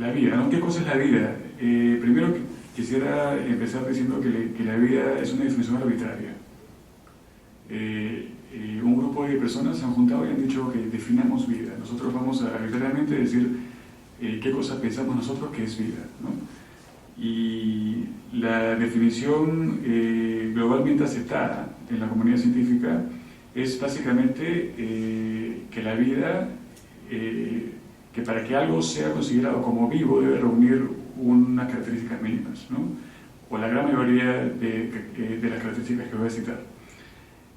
La vida, ¿no? ¿Qué cosa es la vida? Primero quisiera empezar diciendo que la vida es una definición arbitraria. Un grupo de personas se han juntado y han dicho que definamos vida. Nosotros vamos a arbitrariamente decir qué cosa pensamos nosotros que es vida, ¿no? Y la definición globalmente aceptada en la comunidad científica es básicamente que la vida, que para que algo sea considerado como vivo debe reunir unas características mínimas, ¿no? O la gran mayoría de las características que voy a citar.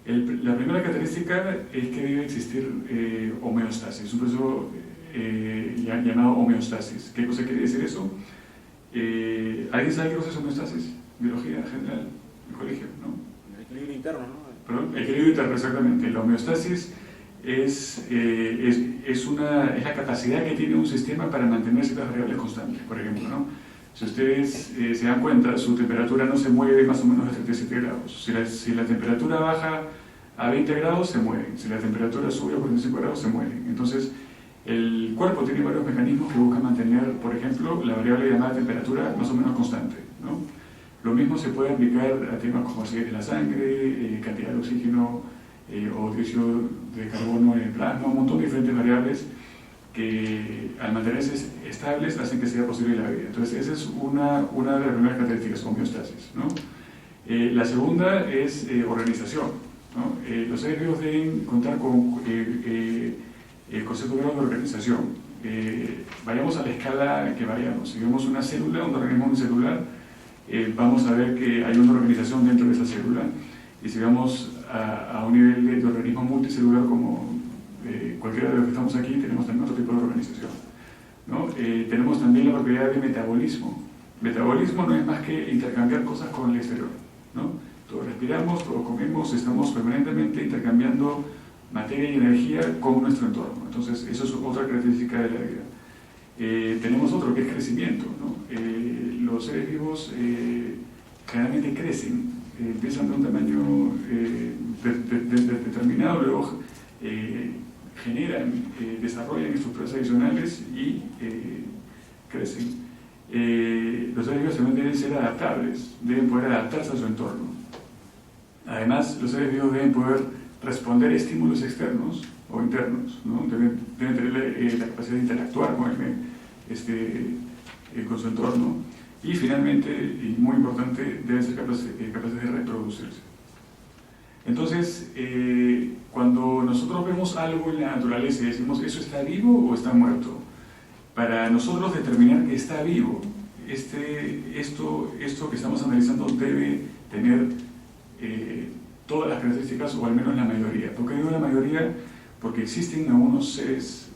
La primera característica es que debe existir homeostasis, un proceso llamado homeostasis. ¿Qué cosa quiere decir eso? ¿Alguien sabe qué cosa es homeostasis? Biología en general, en el colegio, ¿no? El equilibrio interno, ¿no? Perdón, equilibrio interno, exactamente. La homeostasis es la capacidad que tiene un sistema para mantener ciertas variables constantes, por ejemplo, ¿no? Si ustedes se dan cuenta, su temperatura no se mueve más o menos a 37 grados. Si la temperatura baja a 20 grados, se mueven. Si la temperatura sube a 45 grados, se mueven. Entonces, el cuerpo tiene varios mecanismos que buscan mantener, por ejemplo, la variable llamada temperatura más o menos constante, ¿no? Lo mismo se puede aplicar a temas como acidez de la sangre, cantidad de oxígeno o dióxido de carbono en el plasma, un montón de diferentes variables que al mantenerse estables hacen que sea posible la vida. Entonces esa es una de las primeras características, homeostasis, ¿no? La segunda es organización, ¿no? Los seres vivos deben contar con concepto de organización. Vayamos a la escala que variamos. Si vemos una célula, un organismo unicelular, vamos a ver que hay una organización dentro de esa célula, y si vamos a un nivel de organismo multicelular como cualquiera de los que estamos aquí, tenemos también otro tipo de organización, ¿no? Tenemos también la propiedad de metabolismo. Metabolismo no es más que intercambiar cosas con el exterior, ¿no? Todos respiramos, todos comemos, estamos permanentemente intercambiando materia y energía con nuestro entorno. Entonces, eso es otra característica de la vida. Tenemos otro que es crecimiento, ¿no? Los seres vivos generalmente crecen, empiezan de un tamaño determinado, luego desarrollan estructuras adicionales y crecen. Los seres vivos también deben ser adaptables, deben poder adaptarse a su entorno. Además, los seres vivos deben poder responder a estímulos externos o internos, ¿no? Deben tener la capacidad de interactuar con su entorno, y finalmente, y muy importante, deben ser capaces de reproducirse. Entonces, cuando nosotros vemos algo en la naturaleza y decimos ¿eso está vivo o está muerto?, para nosotros determinar que está vivo, esto que estamos analizando debe tener todas las características, o al menos la mayoría. ¿Por qué digo la mayoría? Porque existen algunos seres,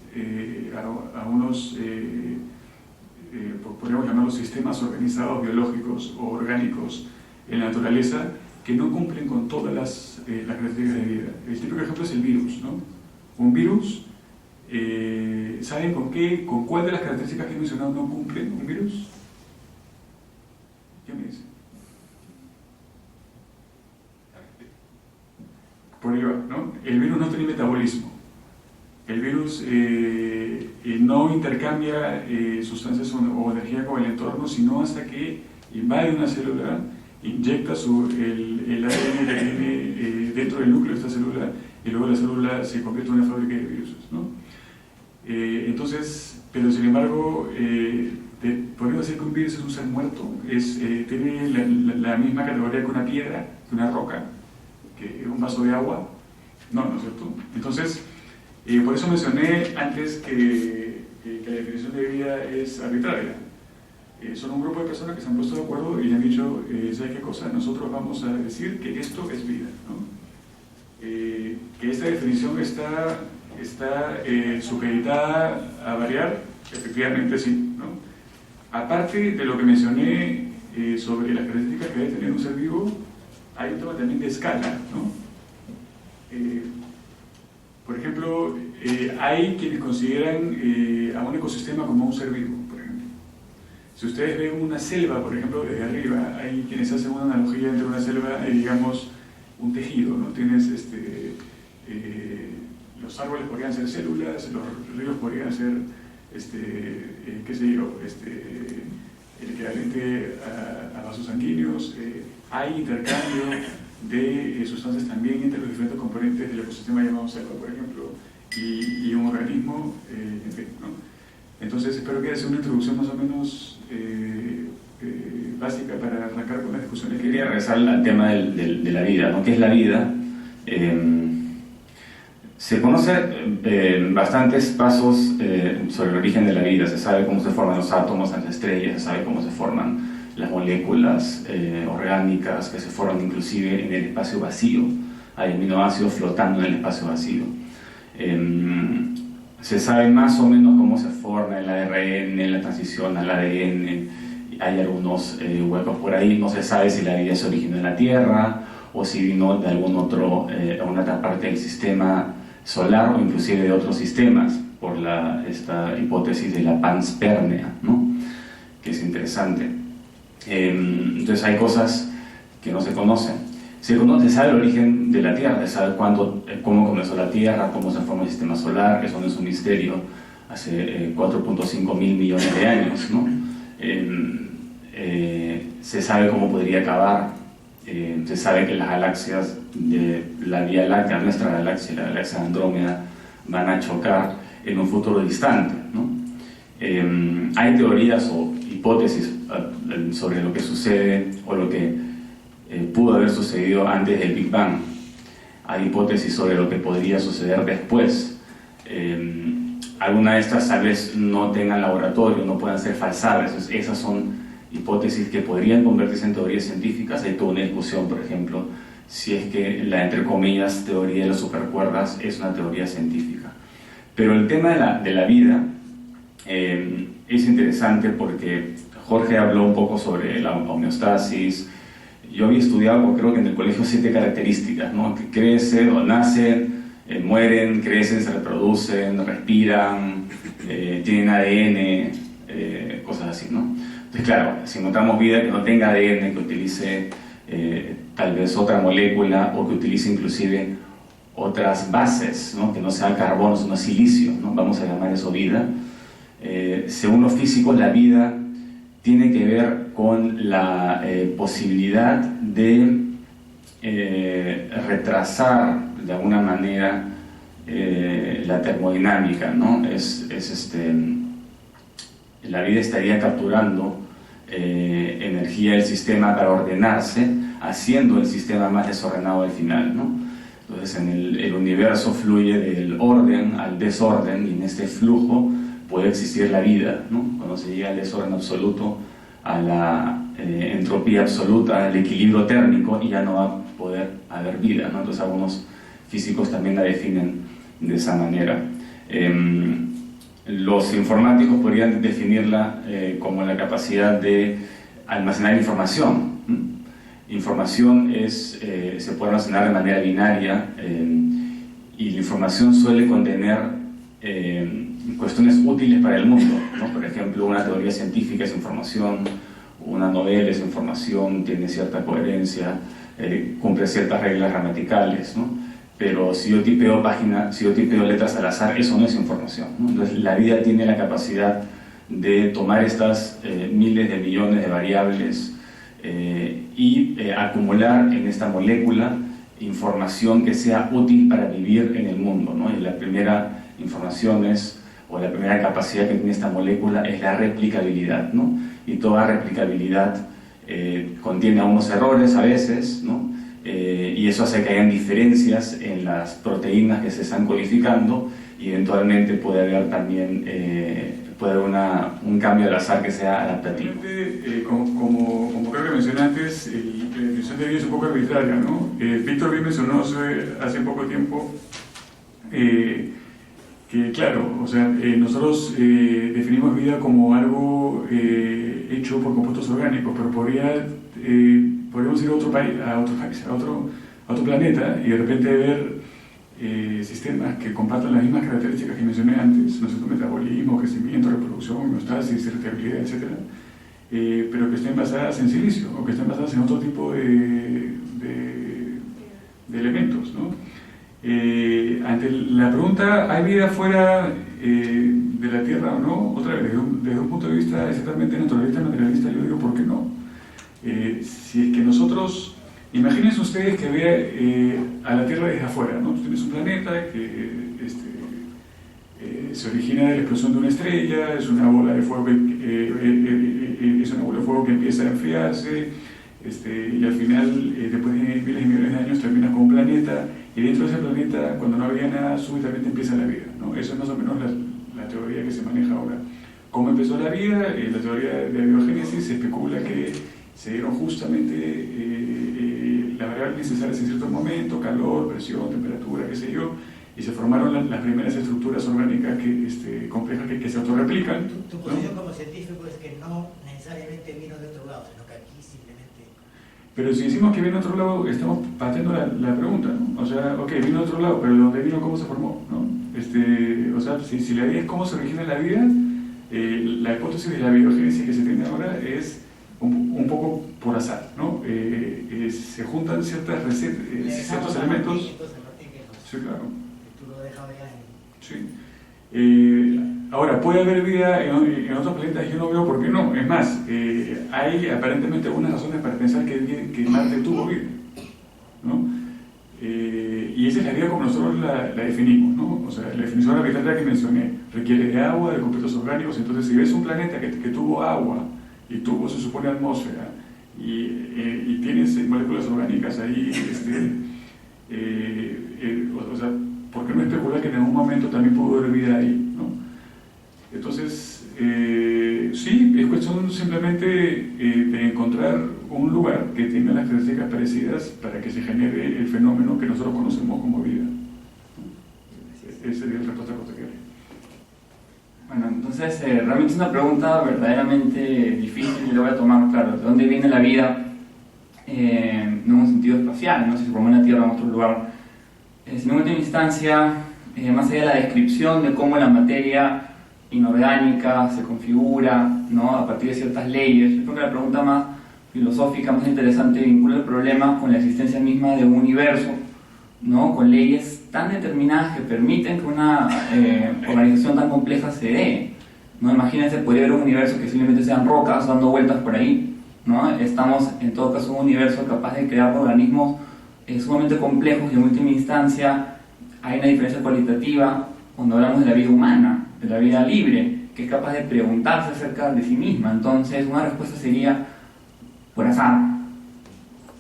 podríamos llamarlos sistemas organizados biológicos o orgánicos en la naturaleza, que no cumplen con todas las características de vida. El típico ejemplo es el virus, ¿no? Un virus, ¿saben con cuál de las características que he mencionado no cumple un virus? ¿Qué me dice? Por ahí va, ¿no? El virus no tiene metabolismo. El virus no intercambia sustancias o energía con el entorno, sino hasta que invade una célula, inyecta el ADN que tiene dentro del núcleo de esta célula, y luego la célula se convierte en una fábrica de virus, ¿no? Entonces, pero sin embargo, podemos decir que un virus es un ser muerto, tiene la misma categoría que una piedra, que una roca, que un vaso de agua. No es cierto. Entonces, por eso mencioné antes que la definición de vida es arbitraria. Son un grupo de personas que se han puesto de acuerdo y han dicho, ¿sabes qué cosa? Nosotros vamos a decir que esto es vida, ¿no? Que esta definición está supeditada a variar, efectivamente sí, ¿no? Aparte de lo que mencioné sobre las características que debe tener un ser vivo, hay un tema también de escala, ¿no? Por ejemplo, hay quienes consideran a un ecosistema como un ser vivo, por ejemplo. Si ustedes ven una selva, por ejemplo, desde arriba, hay quienes hacen una analogía entre una selva y, digamos, un tejido, ¿no? Tienes los árboles podrían ser células, los ríos podrían ser qué sé yo, el equivalente a vasos sanguíneos. Hay intercambio de sustancias también entre los diferentes componentes del ecosistema llamado selva, por ejemplo, y un organismo, en fin, ¿no? Entonces espero que haya sido una introducción más o menos básica para arrancar con las discusiones. Quería regresar al tema de la vida, ¿no? ¿Qué es la vida? Se conocen bastantes pasos sobre el origen de la vida. Se sabe cómo se forman los átomos en las estrellas, se sabe cómo se forman las moléculas orgánicas que se forman inclusive en el espacio vacío. Hay aminoácidos flotando en el espacio vacío. Se sabe más o menos cómo se forma el ARN, la transición al ADN. Hay algunos huecos por ahí. No se sabe si la vida se originó en la Tierra o si vino de alguna otra parte del sistema solar o inclusive de otros sistemas, por esta hipótesis de la panspermia, ¿no? Que es interesante. Entonces hay cosas que no se conocen. Se sabe el origen de la Tierra, se sabe cómo comenzó la Tierra, cómo se formó el sistema solar, eso no es un misterio, hace 4.5 mil millones de años, ¿no? Se sabe cómo podría acabar, se sabe que las galaxias de la Vía Láctea, nuestra galaxia, la galaxia de Andrómeda, van a chocar en un futuro distante, ¿no? Hay teorías o hipótesis sobre lo que sucede o lo que pudo haber sucedido antes del Big Bang. Hay hipótesis sobre lo que podría suceder después. Algunas de estas tal vez no tengan laboratorio, no puedan ser falsables. Esas son hipótesis que podrían convertirse en teorías científicas. Hay toda una discusión, por ejemplo, si es que la, entre comillas, teoría de las supercuerdas es una teoría científica. Pero el tema de la vida es interesante porque Jorge habló un poco sobre la homeostasis. Yo había estudiado, creo que en el colegio, 7 características, ¿no? Que crecen o nacen, mueren, crecen, se reproducen, respiran, tienen ADN, cosas así, ¿no? Entonces, claro, si encontramos vida que no tenga ADN, que utilice tal vez otra molécula o que utilice inclusive otras bases, ¿no? Que no sean carbono, sino silicio, ¿no? Vamos a llamar eso vida. Según los físicos, la vida tiene que ver con la posibilidad de retrasar de alguna manera la termodinámica, ¿no? La vida estaría capturando energía del sistema para ordenarse, haciendo el sistema más desordenado al final, ¿no? Entonces el universo fluye del orden al desorden y en este flujo puede existir la vida, ¿no? Cuando se llega al desorden absoluto, a la entropía absoluta, al equilibrio térmico, y ya no va a poder haber vida, ¿no? Entonces algunos físicos también la definen de esa manera. Los informáticos podrían definirla como la capacidad de almacenar información. Información se puede almacenar de manera binaria y la información suele contener cuestiones útiles para el mundo, ¿no? Por ejemplo, una teoría científica es información, una novela es información, tiene cierta coherencia, cumple ciertas reglas gramaticales, ¿no? Pero si yo tipeo letras al azar, eso no es información, ¿no? Entonces la vida tiene la capacidad de tomar estas miles de millones de variables y acumular en esta molécula información que sea útil para vivir en el mundo, ¿no? Y la primera información o la primera capacidad que tiene esta molécula es la replicabilidad, ¿no? Y toda replicabilidad contiene algunos errores a veces, ¿no? Y eso hace que hayan diferencias en las proteínas que se están codificando y eventualmente puede haber también un cambio al azar que sea adaptativo. Como creo que mencioné antes, la definición de vida es un poco arbitraria, ¿no? Víctor bien mencionó hace poco tiempo que, claro, o sea, nosotros definimos vida como algo hecho por compuestos orgánicos, pero podríamos ir a otro país, a otro planeta y de repente ver sistemas que compartan las mismas características que mencioné antes, ¿no es cierto? Metabolismo, crecimiento, reproducción, homeostasis, irritabilidad, etc. Pero que estén basadas en silicio o que estén basadas en otro tipo de elementos, ¿no? Ante la pregunta, ¿hay vida fuera de la Tierra o no, otra vez, desde un punto de vista exactamente naturalista, materialista, yo digo, ¿por qué no? Si es que nosotros, imagínense ustedes que vean a la Tierra desde afuera, ¿no? Tú tienes un planeta que se origina de la explosión de una estrella, es una bola de fuego que empieza a enfriarse, y al final, después de miles y millones de años, termina con un planeta, y dentro de ese planeta, cuando no había nada, súbitamente empieza la vida, ¿no? Eso es más o menos la teoría que se maneja ahora. ¿Cómo empezó la vida? La teoría de la biogénesis se especula que se dieron justamente las variables necesarias en cierto momento, calor, presión, temperatura, qué sé yo, y se formaron las primeras estructuras orgánicas complejas que se autorreplican. Tu posición, ¿no?, como científico es que no necesariamente vino de otro lado, sino que aquí simplemente... Pero si decimos que vino de otro lado, estamos pateando la pregunta, ¿no? O sea, ok, vino de otro lado, pero ¿de dónde vino? ¿Cómo se formó? ¿No? O sea, si la idea es cómo se origina la vida, la hipótesis de la biogénesis que se tiene ahora es un poco por azar, ¿no? Se juntan ciertos elementos. Sí, claro. Tú lo dejas ya en... Sí. Ahora, ¿puede haber vida en otros planetas? Yo no veo por qué no. Es más, hay aparentemente algunas razones para pensar que Marte tuvo vida, ¿no? Y esa es la vida como nosotros la definimos, ¿no? O sea, la definición arbitraria que mencioné requiere de agua, de compuestos orgánicos. Entonces, si ves un planeta que tuvo agua y tuvo, se supone, atmósfera y tienes moléculas orgánicas ahí, o sea, ¿por qué no especular que en algún momento también pudo haber vida ahí, ¿no? Entonces, sí, es cuestión simplemente de encontrar un lugar que tenga las características parecidas para que se genere el fenómeno que nosotros conocemos como vida, ¿no? Esa sería la respuesta corta que haría. Bueno, entonces realmente es una pregunta verdaderamente difícil y lo voy a tomar claro. ¿De dónde viene la vida? No en un sentido espacial, no si se formó en la Tierra o en otro lugar. Sino en última instancia, más allá de la descripción de cómo la materia inorgánica se configura, ¿no?, a partir de ciertas leyes, yo creo que la pregunta más filosófica, más interesante, vincula el problema con la existencia misma de un universo, ¿no?, con leyes tan determinadas que permiten que una organización tan compleja se dé, ¿no? Imagínense, podría haber un universo que simplemente sean rocas dando vueltas por ahí, ¿no? Estamos en todo caso en un universo capaz de crear organismos sumamente complejos y en última instancia hay una diferencia cualitativa cuando hablamos de la vida humana, de la vida libre, que es capaz de preguntarse acerca de sí misma. Entonces una respuesta sería por azar,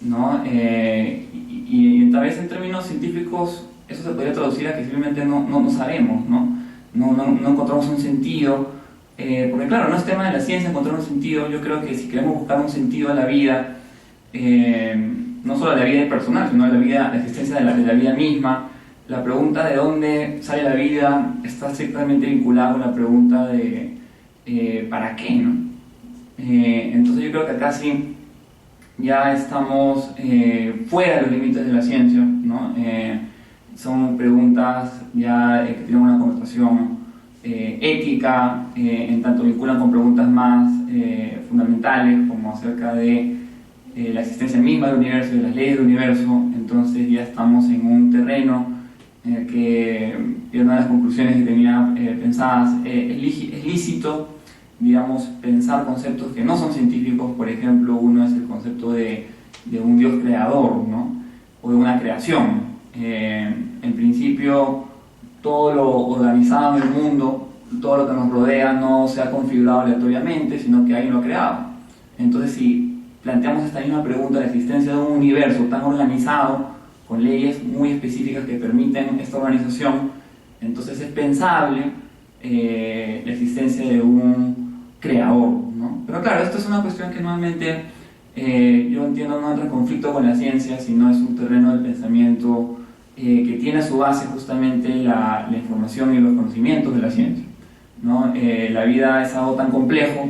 ¿no? Y tal vez en términos científicos eso se podría traducir a que simplemente no sabemos, no encontramos un sentido, porque claro, no es tema de la ciencia encontrar un sentido. Yo creo que si queremos buscar un sentido a la vida, no solo a la vida personal, sino a la existencia de la vida misma, la pregunta de dónde sale la vida está estrictamente vinculada con la pregunta de ¿para qué?, ¿no? Entonces yo creo que acá sí ya estamos fuera de los límites de la ciencia, ¿no? Son preguntas ya que tienen una connotación ética, en tanto vinculan con preguntas más fundamentales, como acerca de la existencia misma del universo, de las leyes del universo. Entonces ya estamos en un terreno en el que una de las conclusiones que tenía pensadas, es lícito, digamos, pensar conceptos que no son científicos. Por ejemplo, uno es el concepto de un Dios creador, ¿no?, o de una creación. En principio, todo lo organizado en el mundo, todo lo que nos rodea, no se ha configurado aleatoriamente, sino que alguien lo ha creado. Entonces, si planteamos esta misma pregunta, la existencia de un universo tan organizado, con leyes muy específicas que permiten esta organización, entonces es pensable la existencia de un creador, ¿no? Pero claro, esto es una cuestión que normalmente yo entiendo no entra en conflicto con la ciencia, sino es un terreno del pensamiento que tiene a su base justamente la información y los conocimientos de la ciencia, ¿no? La vida es algo tan complejo,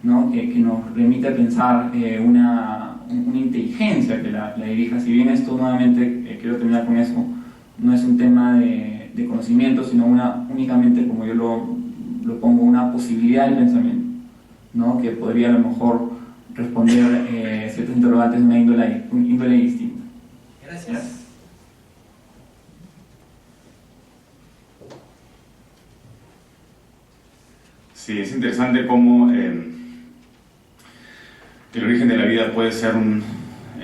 ¿no?, que nos remite a pensar una inteligencia que la dirija. Si bien esto, nuevamente, quiero terminar con eso, no es un tema de conocimiento, sino únicamente, como yo lo pongo, una posibilidad de pensamiento, ¿no?, que podría a lo mejor responder ciertos interrogantes de una índole distinta. Gracias. Sí, es interesante cómo el origen de la vida puede ser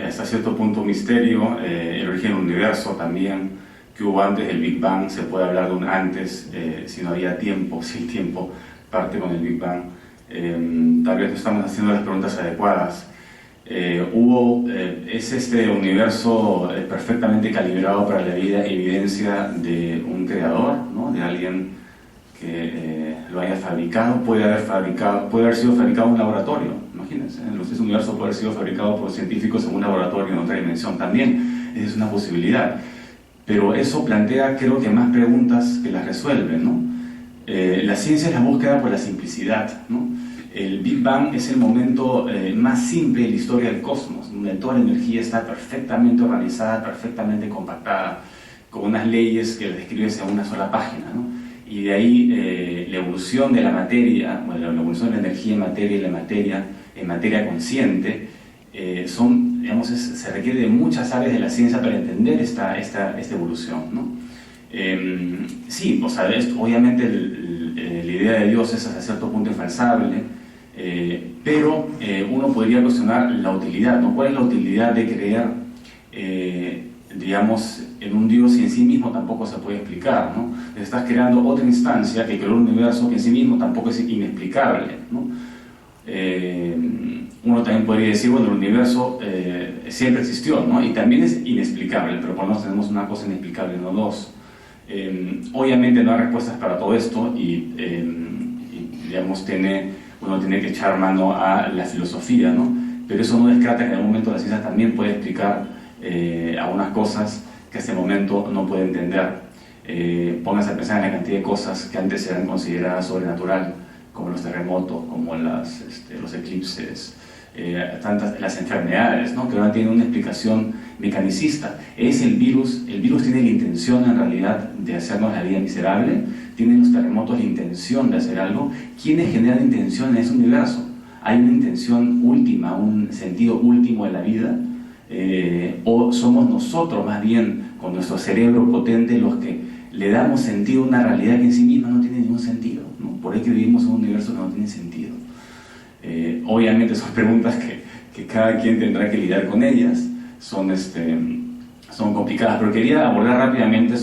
hasta cierto punto un misterio, el origen del universo también, que hubo antes del Big Bang, se puede hablar de un antes, si no había tiempo, si el tiempo parte con el Big Bang. Tal vez no estamos haciendo las preguntas adecuadas. ¿Es este universo perfectamente calibrado para la vida evidencia de un creador, ¿no? De alguien que lo haya fabricado? Puede haber sido fabricado en un laboratorio, imagínense. Este universo puede haber sido fabricado por científicos en un laboratorio en otra dimensión también. Esa es una posibilidad. Pero eso plantea, creo que, más preguntas que las resuelve, ¿no? La ciencia es la búsqueda por la simplicidad, ¿no? El Big Bang es el momento más simple de la historia del cosmos, donde toda la energía está perfectamente organizada, perfectamente compactada, con unas leyes que describes en una sola página, ¿no? Y de ahí la evolución de la materia, bueno, la evolución de la energía en materia y la materia en materia consciente, se requiere de muchas áreas de la ciencia para entender esta evolución, ¿no? Sí, o sea, obviamente la idea de Dios es hasta cierto punto infalsable, pero uno podría cuestionar la utilidad, ¿no? ¿Cuál es la utilidad de creer, digamos, en un Dios si en sí mismo tampoco se puede explicar, ¿no? Estás creando otra instancia que creó un universo que en sí mismo tampoco es inexplicable, ¿no? Uno también podría decir, bueno, el universo siempre existió, ¿no? Y también es inexplicable, pero por lo menos tenemos una cosa inexplicable, no dos. Obviamente no hay respuestas para todo esto y digamos, uno tiene que echar mano a la filosofía, ¿no? Pero eso no descarta que en algún momento la ciencia también puede explicar algunas cosas que hasta el momento no puede entender. Pónganse a pensar en la cantidad de cosas que antes eran consideradas sobrenatural, como los terremotos, como los eclipses, las enfermedades, ¿no? Que ahora tienen una explicación mecanicista. Es el virus tiene la intención en realidad de hacernos la vida miserable, tienen los terremotos la intención de hacer algo. ¿Quiénes generan intención en ese universo? ¿Hay una intención última, un sentido último de la vida? ¿O somos nosotros más bien, con nuestro cerebro potente, los que le damos sentido a una realidad que en sí misma no tiene ningún sentido, ¿no? Por ahí que vivimos en un universo que no tiene sentido. Obviamente son preguntas que cada quien tendrá que lidiar con ellas, son complicadas, pero quería abordar rápidamente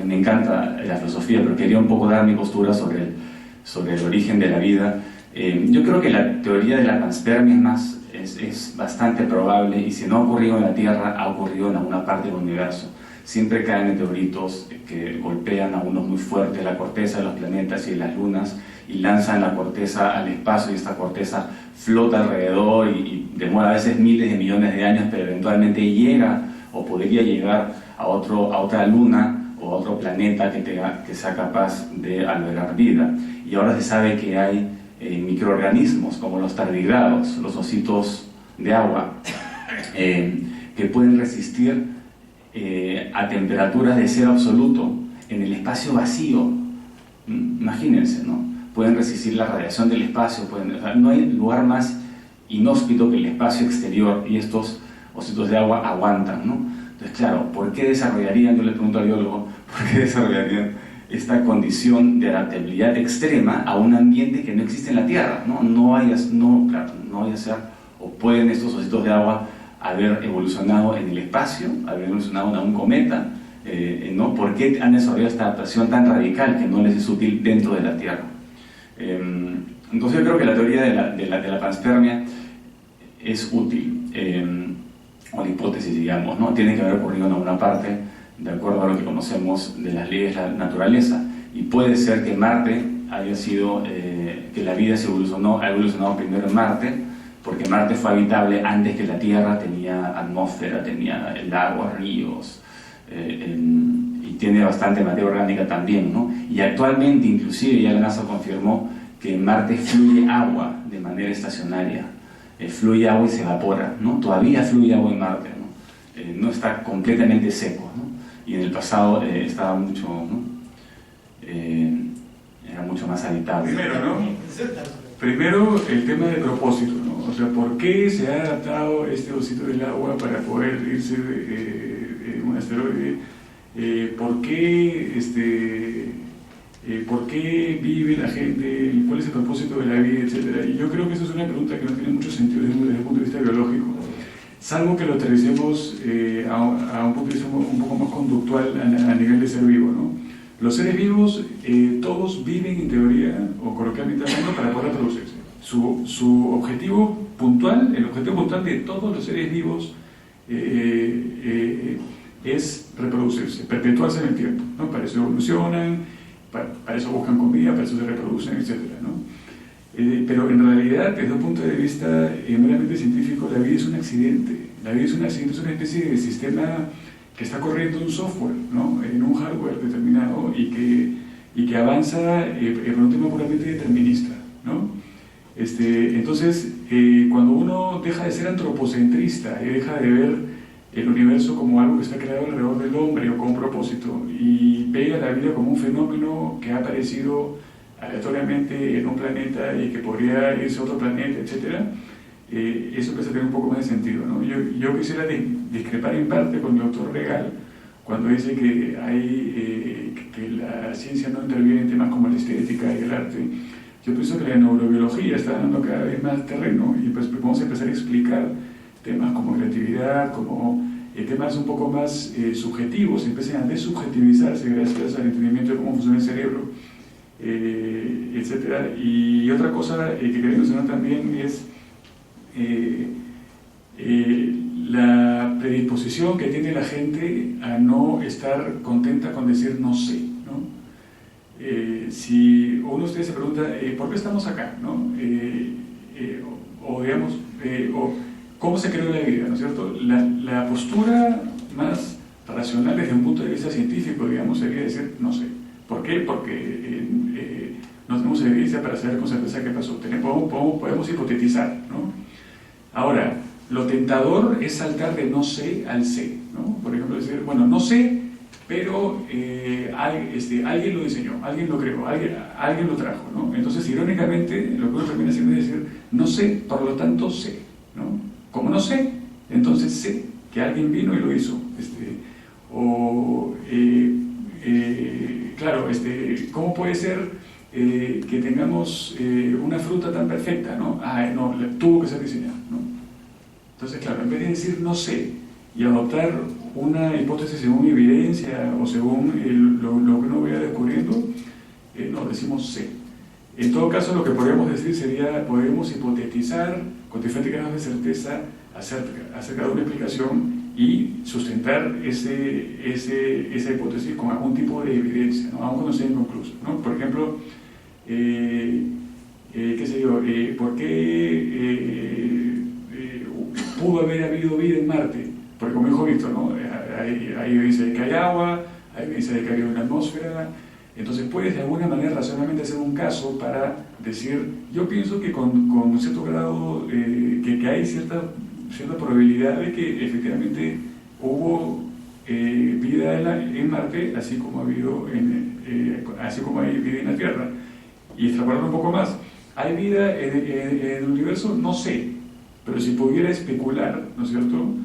me encanta la filosofía, pero quería un poco dar mi postura sobre el origen de la vida. Yo creo que la teoría de la panspermia es bastante probable, y si no ha ocurrido en la Tierra, ha ocurrido en alguna parte del universo. Siempre caen meteoritos que golpean a unos muy fuerte la corteza de los planetas y de las lunas y lanzan la corteza al espacio, y esta corteza flota alrededor y demora a veces miles de millones de años, pero eventualmente llega o podría llegar a otra luna o a otro planeta que sea capaz de albergar vida. Y ahora se sabe que hay microorganismos como los tardigrados, los ositos de agua, que pueden resistir a temperaturas de cero absoluto en el espacio vacío. Imagínense, ¿no? Pueden resistir la radiación del espacio, no hay lugar más inhóspito que el espacio exterior, y estos ositos de agua aguantan, ¿no? Entonces, claro, ¿por qué desarrollarían, yo le pregunto al biólogo, por qué desarrollarían esta condición de adaptabilidad extrema a un ambiente que no existe en la Tierra, ¿no? No vaya a ser, o pueden estos ositos de agua haber evolucionado en el espacio, haber evolucionado en un cometa, ¿no? ¿Por qué han desarrollado esta adaptación tan radical que no les es útil dentro de la Tierra? Entonces yo creo que la teoría de la panspermia es útil, o la hipótesis, digamos, ¿no? Tiene que haber ocurrido en alguna parte, de acuerdo a lo que conocemos de las leyes de la naturaleza, y puede ser que Marte haya sido, que la vida ha evolucionado primero en Marte, porque Marte fue habitable antes que la Tierra, tenía atmósfera, tenía el agua, ríos, y tiene bastante materia orgánica también, ¿no? Y actualmente, inclusive, ya la NASA confirmó que en Marte fluye agua de manera estacionaria, fluye agua y se evapora, ¿no? Todavía fluye agua en Marte, ¿no? No está completamente seco, ¿no? Y en el pasado estaba mucho, ¿no? Era mucho más habitable. Primero, el tema de propósito, ¿no? O sea, ¿por qué se ha adaptado este osito del agua para poder irse de un asteroide? ¿Por qué ¿Por qué vive la gente? ¿Cuál es el propósito de la vida? Etcétera. Y yo creo que esa es una pregunta que no tiene mucho sentido desde el punto de vista biológico, salvo que lo aterricemos a un punto de vista un poco más conductual a nivel de ser vivo, ¿no? Los seres vivos, todos viven en teoría, o coloquialmente hablando, para poder reproducirse. Su objetivo puntual, el objetivo puntual de todos los seres vivos es reproducirse, perpetuarse en el tiempo, ¿no? Para eso evolucionan, para eso buscan comida, para eso se reproducen, etcétera, ¿no? Pero en realidad, desde un punto de vista meramente científico, la vida es un accidente. La vida es un accidente, es una especie de sistema que está corriendo un software, ¿no? En un hardware determinado y que avanza por un tema puramente determinista, ¿no? Entonces, cuando uno deja de ser antropocentrista y deja de ver el universo como algo que está creado alrededor del hombre o con un propósito y ve a la vida como un fenómeno que ha aparecido aleatoriamente en un planeta y que podría irse a otro planeta, etc., eso empieza a tener un poco más de sentido, ¿no? Yo quisiera discrepar en parte con el doctor Regal cuando dice que la ciencia no interviene en temas como la estética y el arte. Yo pienso que la neurobiología está dando cada vez más terreno y pues vamos a empezar a explicar temas como creatividad, como temas un poco más subjetivos, empiezan a desubjetivizarse gracias al entendimiento de cómo funciona el cerebro, etcétera. Y otra cosa que quería mencionar también es la predisposición que tiene la gente a no estar contenta con decir no sé, ¿no? Si uno de ustedes se pregunta ¿por qué estamos acá? ¿No? O digamos, ¿cómo se creó la vida? ¿No es cierto? La postura más racional desde un punto de vista científico, digamos, sería decir no sé. ¿Por qué? Porque no tenemos evidencia para saber con certeza qué pasó. Podemos hipotetizar, ¿no? Ahora, lo tentador es saltar de no sé al sé, ¿no? Por ejemplo, decir, bueno, no sé, pero alguien lo diseñó, alguien lo creó, alguien lo trajo, ¿no? Entonces, irónicamente, lo que uno termina haciendo es decir, no sé, por lo tanto sé, ¿no? Como no sé, entonces sé que alguien vino y lo hizo. Claro, ¿cómo puede ser que tengamos una fruta tan perfecta, ¿no? No, tuvo que ser diseñada, ¿no? Entonces, claro, en vez de decir no sé y adoptar una hipótesis según evidencia o según lo que uno vaya descubriendo, no, decimos sé. En todo caso, lo que podríamos decir sería, podríamos hipotetizar con diferentes grados de certeza acerca de una explicación y sustentar esa hipótesis con algún tipo de evidencia, ¿no? Aun cuando sea inconcluso, ¿no? Por ejemplo, qué sé yo, ¿por qué pudo haber habido vida en Marte? Porque como dijo Víctor, ¿no? Hay evidencia de que hay agua, hay evidencia de que hay una atmósfera. Entonces puedes de alguna manera racionalmente hacer un caso para decir, yo pienso que con cierto grado, que hay cierta probabilidad de que efectivamente hubo vida en Marte, así como hay vida en la Tierra. Y extrapolarlo un poco más, ¿hay vida en el universo? No sé, pero si pudiera especular, ¿no es cierto?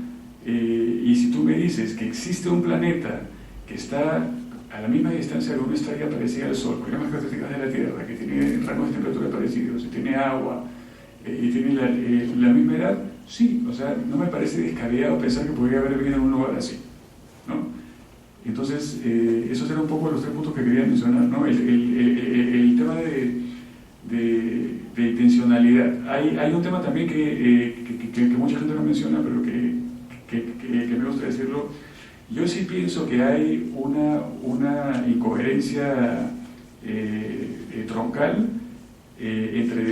Y si tú me dices que existe un planeta que está a la misma distancia de una estrella parecida al Sol, con las mismas características de la Tierra, que tiene rangos de temperatura parecidos, y tiene agua, y tiene la misma edad, sí, o sea, no me parece descabellado pensar que podría haber vida en un lugar así, ¿no? Entonces, esos eran un poco los tres puntos que quería mencionar, ¿no? El tema de intencionalidad. Hay un tema también que mucha gente no menciona, pero que me gusta decirlo. Yo sí pienso que hay una incoherencia troncal entre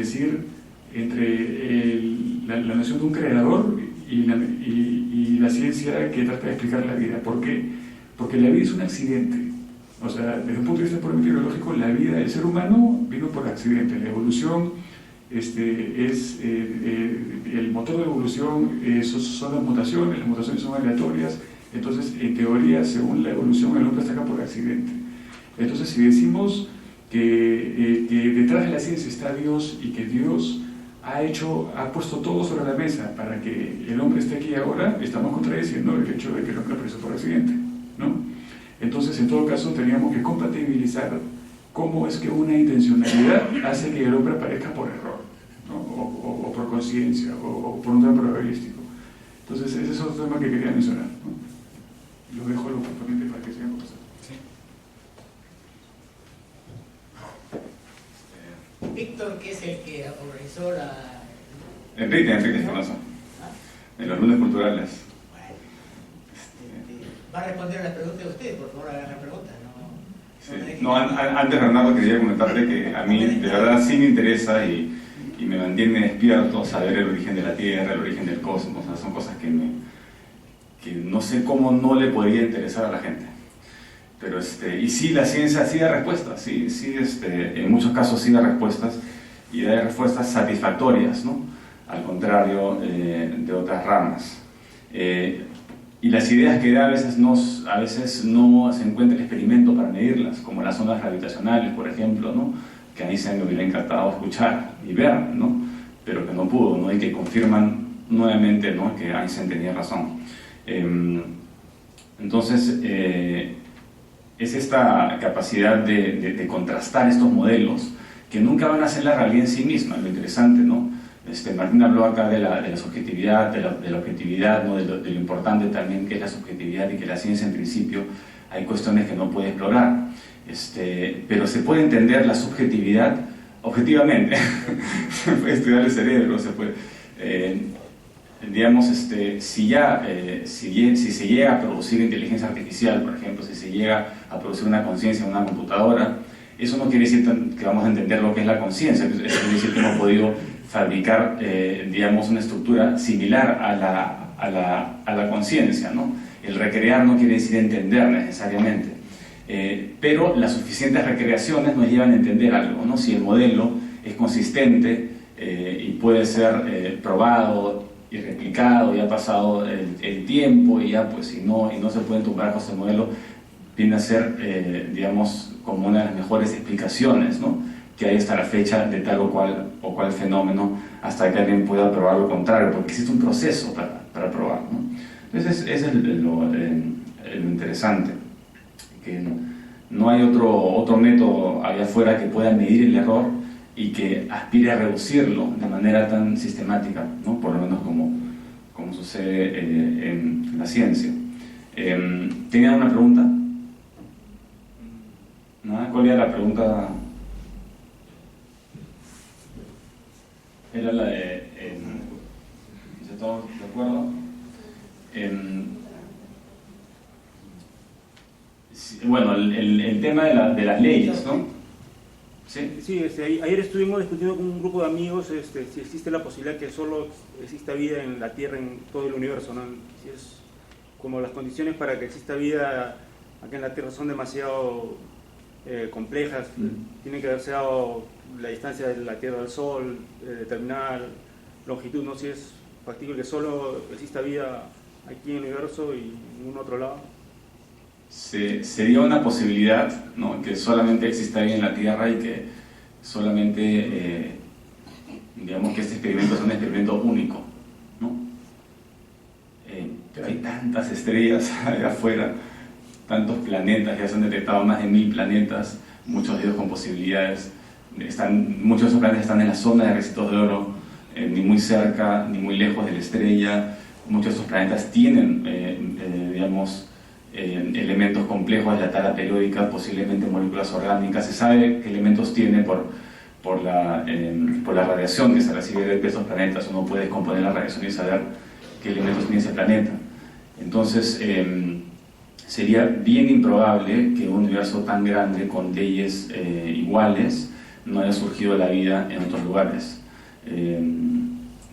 la noción de un creador y la ciencia que trata de explicar la vida. ¿Por qué? Porque la vida es un accidente. O sea, desde un punto de vista puramente biológico, la vida del ser humano vino por accidente. La evolución es el motor de la evolución, son las mutaciones son aleatorias. Entonces, en teoría, según la evolución, el hombre está acá por accidente. Entonces, si decimos que detrás de la ciencia está Dios y que Dios ha puesto todo sobre la mesa para que el hombre esté aquí ahora, estamos contradiciendo el hecho de que el hombre apareció por accidente, ¿no? Entonces, en todo caso, teníamos que compatibilizar cómo es que una intencionalidad hace que el hombre aparezca por error, ¿no? o por conciencia, o por un tema probabilístico. Entonces, ese es otro tema que quería mencionar, ¿no? Lo dejo lo oportunamente para que sigan conversando. Víctor, que es el que organizó la... Enrique Espinosa, en los lunes culturales. Va a responder a las preguntas de usted, por favor, hagan las preguntas. Sí. No, antes, Bernardo, quería comentarte que a mí de verdad sí me interesa y me mantiene despierto saber el origen de la Tierra, el origen del cosmos. O sea, son cosas que no sé cómo no le podría interesar a la gente. Pero y sí, la ciencia sí da respuestas, sí, en muchos casos sí da respuestas, y da respuestas satisfactorias, ¿no? Al contrario de otras ramas. Y las ideas que da a veces no se encuentra el experimento para medirlas, como las ondas gravitacionales, por ejemplo, ¿no? Que a Einstein me hubiera encantado escuchar y ver, ¿no? Pero que no pudo, ¿no? Y que confirman nuevamente, ¿no? Que Einstein tenía razón. Entonces, es esta capacidad de contrastar estos modelos que nunca van a ser la realidad en sí misma, lo interesante, ¿no? Martín habló acá de la subjetividad, de la objetividad, ¿no? de lo importante también que es la subjetividad, y que la ciencia en principio hay cuestiones que no puede explorar, pero se puede entender la subjetividad objetivamente. Se puede estudiar el cerebro, se puede, digamos, si se llega a producir inteligencia artificial, por ejemplo, si se llega a producir una conciencia en una computadora, eso no quiere decir que vamos a entender lo que es la conciencia, eso quiere decir que hemos podido fabricar, digamos, una estructura similar a la conciencia, ¿no? El recrear no quiere decir entender necesariamente, pero las suficientes recreaciones nos llevan a entender algo, ¿no? Si el modelo es consistente y puede ser probado y replicado, y ha pasado el tiempo, y ya pues y no se pueden tumbar con ese modelo, viene a ser, digamos, como una de las mejores explicaciones, ¿no? Que hay hasta la fecha de tal o cual fenómeno, hasta que alguien pueda probar lo contrario, porque existe un proceso para probar, ¿no? Entonces, ese es lo interesante, que no hay otro método allá afuera que pueda medir el error y que aspire a reducirlo de manera tan sistemática, ¿no? Por lo menos como sucede en la ciencia. ¿Tenían una pregunta? ¿No? ¿Cuál era la pregunta? Era la de... ¿Estamos de acuerdo? Bueno, el tema de las leyes, ¿no? Sí, sí, ayer estuvimos discutiendo con un grupo de amigos si existe la posibilidad que solo exista vida en la Tierra, en todo el universo, ¿no? Si es como las condiciones para que exista vida aquí en la Tierra son demasiado complejas, tiene que haberse dado la distancia de la Tierra al Sol, determinada longitud, no sé si es factible que solo exista vida aquí en el universo y en ningún otro lado. Sería una posibilidad, ¿no? Que solamente exista vida en la Tierra y que solamente, digamos que este experimento es un experimento único, ¿no? Pero hay tantas estrellas allá afuera, tantos planetas, ya se han detectado más de 1000 planetas, muchos de ellos con posibilidades. Muchos de esos planetas están en la zona de recitos de oro, ni muy cerca ni muy lejos de la estrella. Muchos de esos planetas tienen, digamos, elementos complejos de la tabla periódica, posiblemente moléculas orgánicas. Se sabe qué elementos tiene por la radiación que se recibe de esos planetas. Uno puede descomponer la radiación y saber qué elementos tiene ese planeta. Entonces, sería bien improbable que un universo tan grande, con leyes iguales, no haya surgido la vida en otros lugares.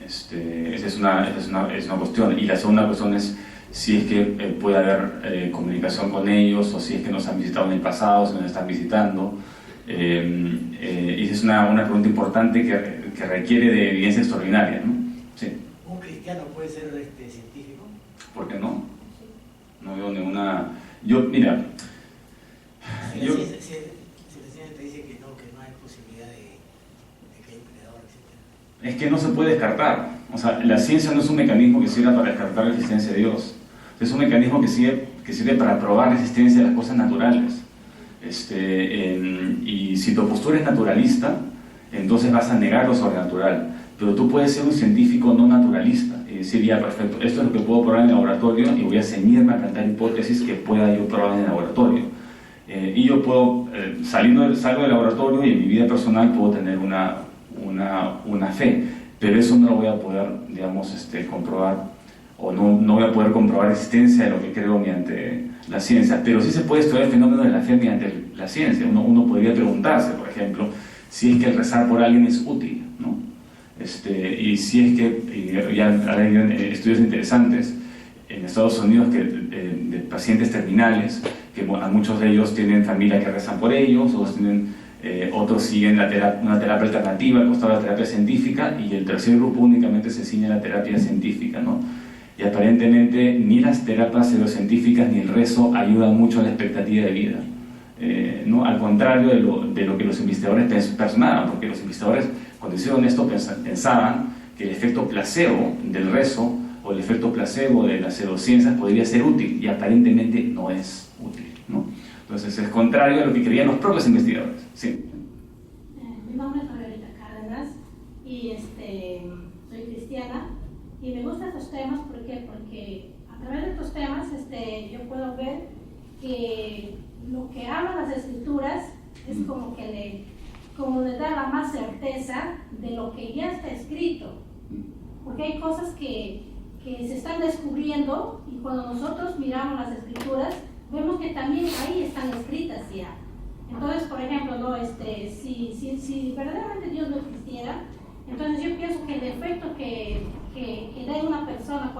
Esa es una cuestión. Y la segunda cuestión es si es que puede haber comunicación con ellos, o si es que nos han visitado en el pasado, si nos están visitando. Y esa es una pregunta importante que requiere de evidencia extraordinaria, ¿no? Sí. ¿Un cristiano puede ser científico? ¿Por qué no? No veo ninguna... Mira... Si la ciencia te dice que no hay posibilidad de que haya un creador, etc. Es que no se puede descartar. O sea, la ciencia no es un mecanismo que sirva para descartar la existencia de Dios. Es un mecanismo que sirve para probar la existencia de las cosas naturales. Y si tu postura es naturalista, entonces vas a negar lo sobrenatural. Pero tú puedes ser un científico no naturalista y decir, ya, perfecto, esto es lo que puedo probar en el laboratorio y voy a ceñirme a plantear hipótesis que pueda yo probar en el laboratorio. Y yo puedo, salgo del laboratorio y en mi vida personal puedo tener una fe, pero eso no lo voy a poder, digamos, comprobar, o no voy a poder comprobar la existencia de lo que creo mediante la ciencia. Pero sí se puede estudiar el fenómeno de la fe mediante la ciencia. Uno podría preguntarse, por ejemplo, si es que el rezar por alguien es útil, ¿no? Y si es que ya hay estudios interesantes en Estados Unidos de pacientes terminales, que a muchos de ellos tienen familia que rezan por ellos, otros siguen una terapia alternativa al costado de la terapia científica, y el tercer grupo únicamente se ciñe a la terapia científica, ¿no? Y aparentemente ni las terapias pseudocientíficas ni el rezo ayudan mucho a la expectativa de vida. ¿No? Al contrario de lo que los investigadores personaban, porque los investigadores, cuando hicieron esto, pensaban que el efecto placebo del rezo o el efecto placebo de las pseudociencias podría ser útil, y aparentemente no es útil, ¿no? Entonces es contrario a lo que creían los propios investigadores. Sí. Mi nombre es Margarita Cárdenas y soy cristiana, y me gustan estos temas porque a través de estos temas yo puedo ver que lo que hablan las escrituras es como le da la más certeza de lo que ya está escrito, porque hay cosas que se están descubriendo, y cuando nosotros miramos las escrituras vemos que también ahí están escritas ya. Entonces, por ejemplo, ¿no? Si verdaderamente Dios no existiera, entonces yo pienso que el efecto que da una persona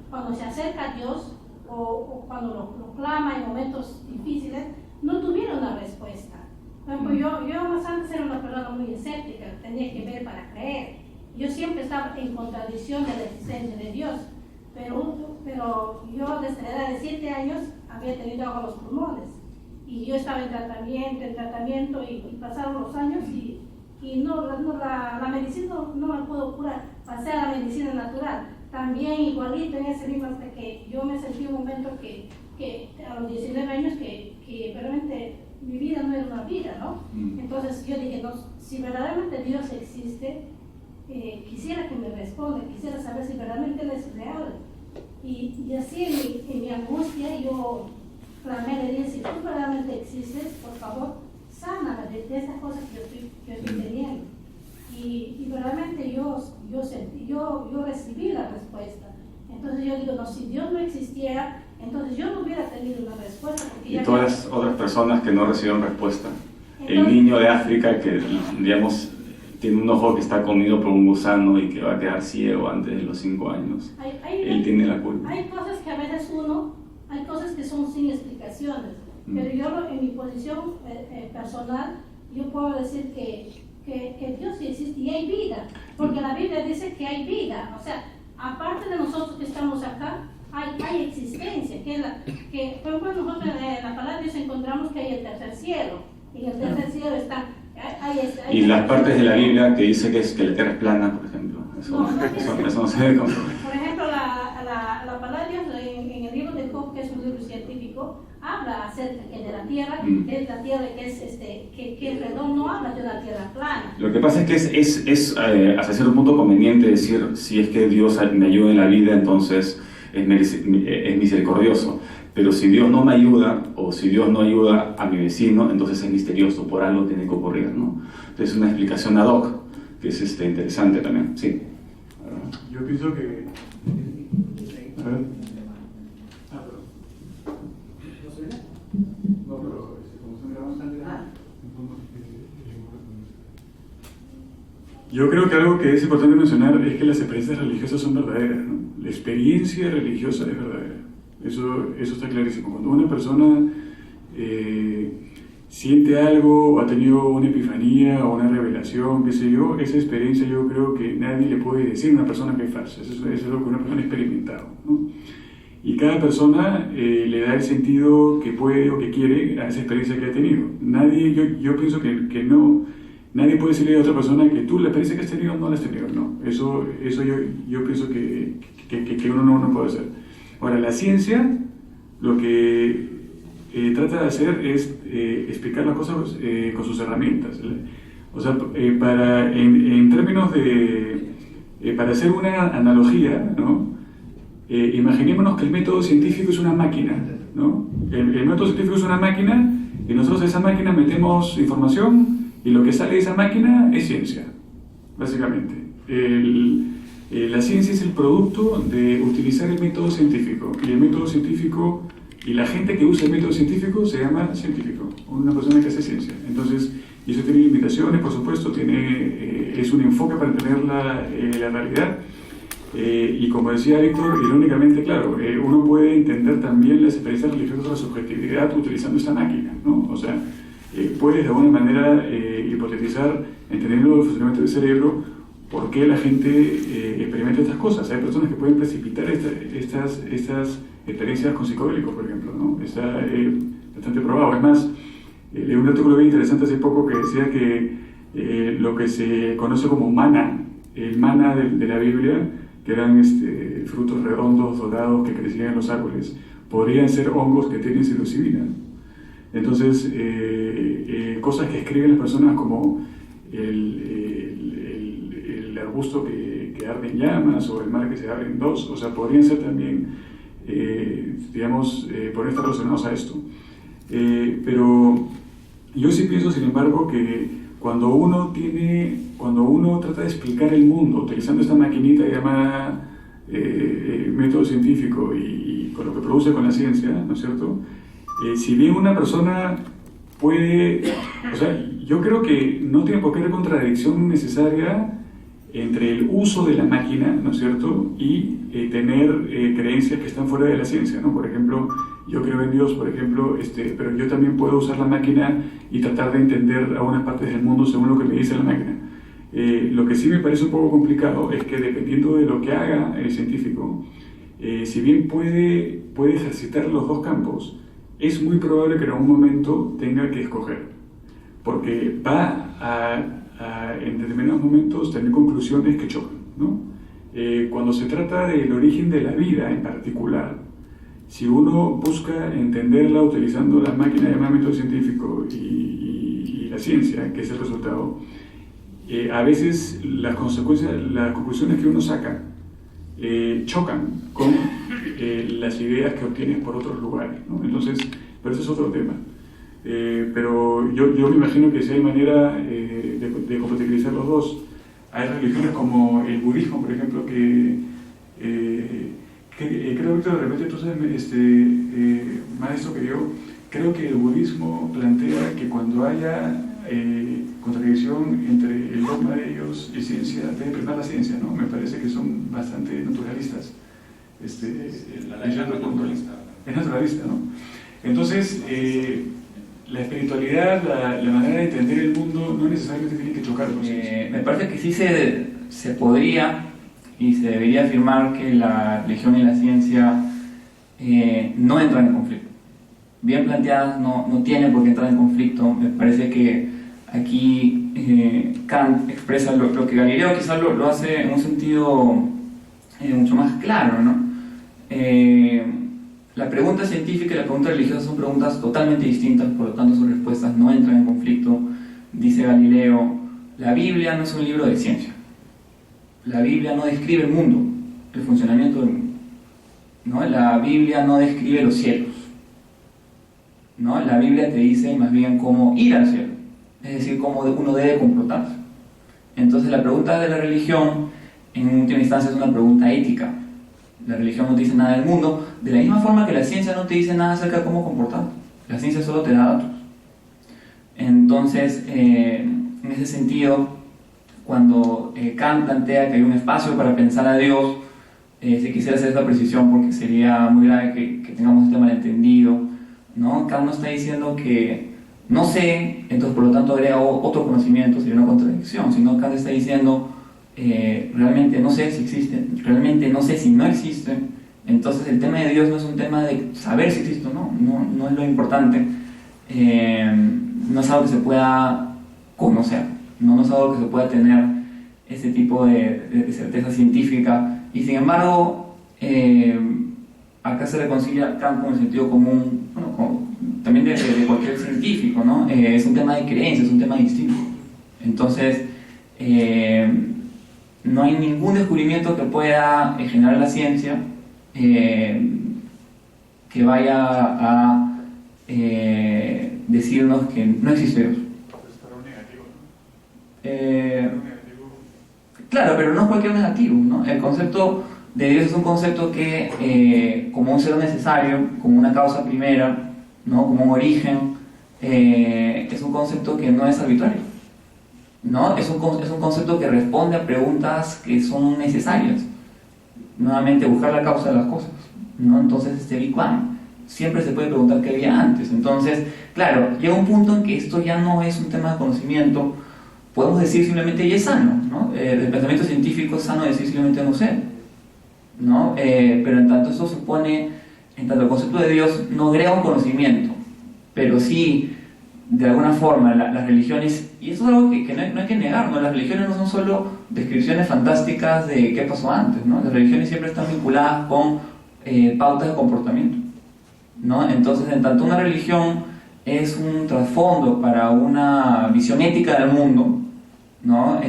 cuando se acerca a Dios, o cuando lo clama en momentos difíciles, no tuviera una respuesta. Por ejemplo, yo más antes era una persona muy escéptica, tenía que ver para creer. Yo siempre estaba en contradicción de la existencia de Dios, pero yo desde la edad de 7 años había tenido agua en los pulmones, y yo estaba en tratamiento y pasaron los años y la medicina no me pudo curar. Pasé a la medicina natural, también igualito en ese mismo, hasta que yo me sentí un momento que a los 19 años que realmente mi vida no era una vida, ¿no? Entonces yo dije, no, si verdaderamente Dios existe, quisiera que me responda, quisiera saber si verdaderamente Él es real. Y así en mi angustia yo clamé, le dije, si tú verdaderamente existes, por favor, sáname de estas cosas que yo estoy teniendo. Y verdaderamente yo recibí la respuesta. Entonces yo digo, no, si Dios no existiera, entonces yo no hubiera tenido una respuesta. Y todas las otras personas que no recibieron respuesta. El niño de África que, digamos, tiene un ojo que está comido por un gusano y que va a quedar ciego antes de los 5 años. Él tiene la culpa. Hay cosas que a veces hay cosas que son sin explicaciones, pero yo en mi posición personal, yo puedo decir que Dios sí existe y hay vida, porque la Biblia dice que hay vida. O sea, aparte de nosotros que estamos acá, hay existencia, por ejemplo, nosotros en la palabra de Dios encontramos que hay el tercer cielo, y en el tercer cielo está... y las partes de la Biblia que dice que la tierra es plana, por ejemplo, eso no se debe comprobar. Por ejemplo, la palabra de Dios en el libro de Job, que es un libro científico, habla acerca de la tierra, de la tierra que es redonda, no habla de una tierra plana. Lo que pasa es que es hasta cierto punto conveniente decir, si es que Dios me ayuda en la vida, entonces es misericordioso. Pero si Dios no me ayuda, o si Dios no ayuda a mi vecino, entonces es misterioso, por algo tiene que ocurrir, ¿no? Entonces es una explicación ad hoc, que es interesante también, sí. Yo pienso que... A ver. No, pero como son grabando, yo creo que algo que es importante mencionar es que las experiencias religiosas son verdaderas, ¿no? La experiencia religiosa es verdadera. Eso está clarísimo. Cuando una persona siente algo o ha tenido una epifanía o una revelación, qué sé yo, esa experiencia yo creo que nadie le puede decir a una persona que es falsa. Eso es lo que una persona ha experimentado, ¿no? Y cada persona le da el sentido que puede o que quiere a esa experiencia que ha tenido. Yo pienso que no, nadie puede decirle a otra persona que tú la experiencia que has tenido no la has tenido, no. Eso yo pienso que uno no puede hacer. Ahora, la ciencia, lo que trata de hacer es explicar las cosas con sus herramientas. O sea, en términos de... para hacer una analogía, ¿no? Imaginémonos que el método científico es una máquina, ¿no? El método científico es una máquina y nosotros a esa máquina metemos información y lo que sale de esa máquina es ciencia, básicamente. La ciencia es el producto de utilizar el método científico, y el método científico y la gente que usa el método científico se llama científico, una persona que hace ciencia. Entonces, y eso tiene limitaciones, por supuesto, es un enfoque para entender la realidad. Y como decía Víctor, irónicamente, claro, uno puede entender también las experiencias religiosas de la subjetividad utilizando esta máquina, ¿no? O sea, puedes de alguna manera hipotetizar, entendiendo el funcionamiento del cerebro, por qué la gente experimenta estas cosas. Hay personas que pueden precipitar estas experiencias con psicodélicos, por ejemplo, ¿no? Está bastante probado. Es más, leí un artículo bien interesante hace poco que decía que lo que se conoce como maná, el maná de la Biblia, que eran frutos redondos, dorados, que crecían en los árboles, podrían ser hongos que tienen psilocibina. Entonces, cosas que escriben las personas como el arbusto que arde en llamas o el mar que se abre en dos, o sea, podrían ser también, podrían estar relacionados a esto. Pero yo sí pienso, sin embargo, que cuando uno trata de explicar el mundo utilizando esta maquinita llamada método científico y con lo que produce con la ciencia, ¿no es cierto? Si bien una persona puede, o sea, yo creo que no tiene por qué haber contradicción necesaria entre el uso de la máquina, ¿no es cierto?, y tener creencias que están fuera de la ciencia, ¿no? Por ejemplo, yo creo en Dios, por ejemplo, pero yo también puedo usar la máquina y tratar de entender algunas partes del mundo según lo que me dice la máquina. Lo que sí me parece un poco complicado es que dependiendo de lo que haga el científico, si bien puede ejercitar los dos campos, es muy probable que en algún momento tenga que escoger, porque va en determinados momentos tener conclusiones que chocan, ¿no? Cuando se trata del origen de la vida en particular, si uno busca entenderla utilizando la máquina llamada método científico y la ciencia, que es el resultado, a veces las conclusiones que uno saca chocan con las ideas que obtienes por otros lugares, ¿no? Entonces, pero ese es otro tema. Pero yo me imagino que si hay manera de compatibilizar los dos. Hay religiones como el budismo, por ejemplo, que creo que de repente entonces, maestro, que yo creo que el budismo plantea que cuando haya contradicción entre el dogma de ellos y ciencia, debe primar la ciencia, ¿no? Me parece que son bastante naturalistas. Es naturalista, ¿no? Entonces, la espiritualidad, la manera de entender el mundo no necesariamente tiene que chocar con ciencia. Me parece que sí se podría y se debería afirmar que la religión y la ciencia no entran en conflicto. Bien planteadas no tienen por qué entrar en conflicto. Me parece que aquí Kant expresa lo que Galileo quizás lo hace en un sentido mucho más claro, ¿no? La pregunta científica y la pregunta religiosa son preguntas totalmente distintas, por lo tanto sus respuestas no entran en conflicto. Dice Galileo, la Biblia no es un libro de ciencia. La Biblia no describe el mundo, el funcionamiento del mundo, ¿no? La Biblia no describe los cielos, ¿no? La Biblia te dice más bien cómo ir al cielo, es decir, cómo uno debe comportarse. Entonces la pregunta de la religión, en última instancia, es una pregunta ética. La religión no te dice nada del mundo, de la misma forma que la ciencia no te dice nada acerca de cómo comportarte. La ciencia solo te da datos. Entonces, en ese sentido, cuando Kant plantea que hay un espacio para pensar a Dios, si quisiera hacer esta precisión porque sería muy grave que tengamos este malentendido, ¿no? Kant no está diciendo que no sé, entonces por lo tanto agrega otro conocimiento, sería una contradicción, sino Kant está diciendo realmente no sé si existen, realmente no sé si no existen. Entonces el tema de Dios no es un tema de saber si existe o no es lo importante, no es algo que se pueda conocer, no es algo que se pueda tener ese tipo de certeza científica, y sin embargo acá se reconcilia Kant con el sentido común, también de cualquier científico, ¿no? Es un tema de creencia, es un tema distinto. Entonces, no hay ningún descubrimiento que pueda generar la ciencia que vaya a decirnos que no existe Dios. Es para un negativo, ¿no? Un negativo. Claro, pero no cualquier negativo, ¿no? El concepto de Dios es un concepto que, como un ser necesario, como una causa primera, ¿no? Como un origen, es un concepto que no es arbitrario, ¿no? Es un concepto que responde a preguntas que son necesarias. Nuevamente, buscar la causa de las cosas, ¿no? Entonces, Big Bang, siempre se puede preguntar qué había antes. Entonces, claro, llega un punto en que esto ya no es un tema de conocimiento. Podemos decir simplemente y es sano, ¿no? El pensamiento científico es sano decir simplemente no sé, ¿no? Pero en tanto eso supone, en tanto el concepto de Dios no crea un conocimiento, pero sí, de alguna forma, las religiones, y eso es algo que no hay que negar, ¿no? Las religiones no son solo descripciones fantásticas de qué pasó antes, ¿no? Las religiones siempre están vinculadas con pautas de comportamiento, ¿no? Entonces, en tanto una religión es un trasfondo para una visión ética del mundo, ¿no?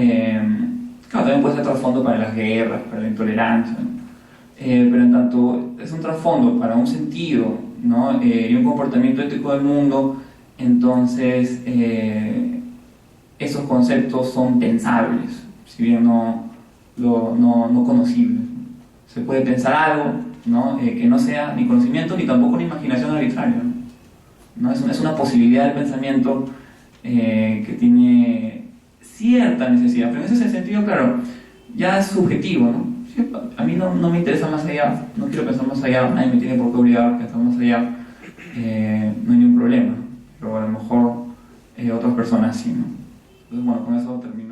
Claro, también puede ser trasfondo para las guerras, para la intolerancia, ¿no? Pero en tanto es un trasfondo para un sentido, ¿no? Y un comportamiento ético del mundo, entonces esos conceptos son pensables, si bien no conocibles. Se puede pensar algo, ¿no? Que no sea ni conocimiento ni tampoco una imaginación arbitraria, ¿no? Es una posibilidad de pensamiento que tiene cierta necesidad, pero en ese sentido, claro, ya es subjetivo, ¿no? Sí, a mí no me interesa más allá, no quiero pensar más allá, nadie me tiene por qué obligar a pensar más allá, no hay ningún problema, ¿no? Pero a lo mejor otras personas sí, ¿no? Entonces, bueno, con eso termino.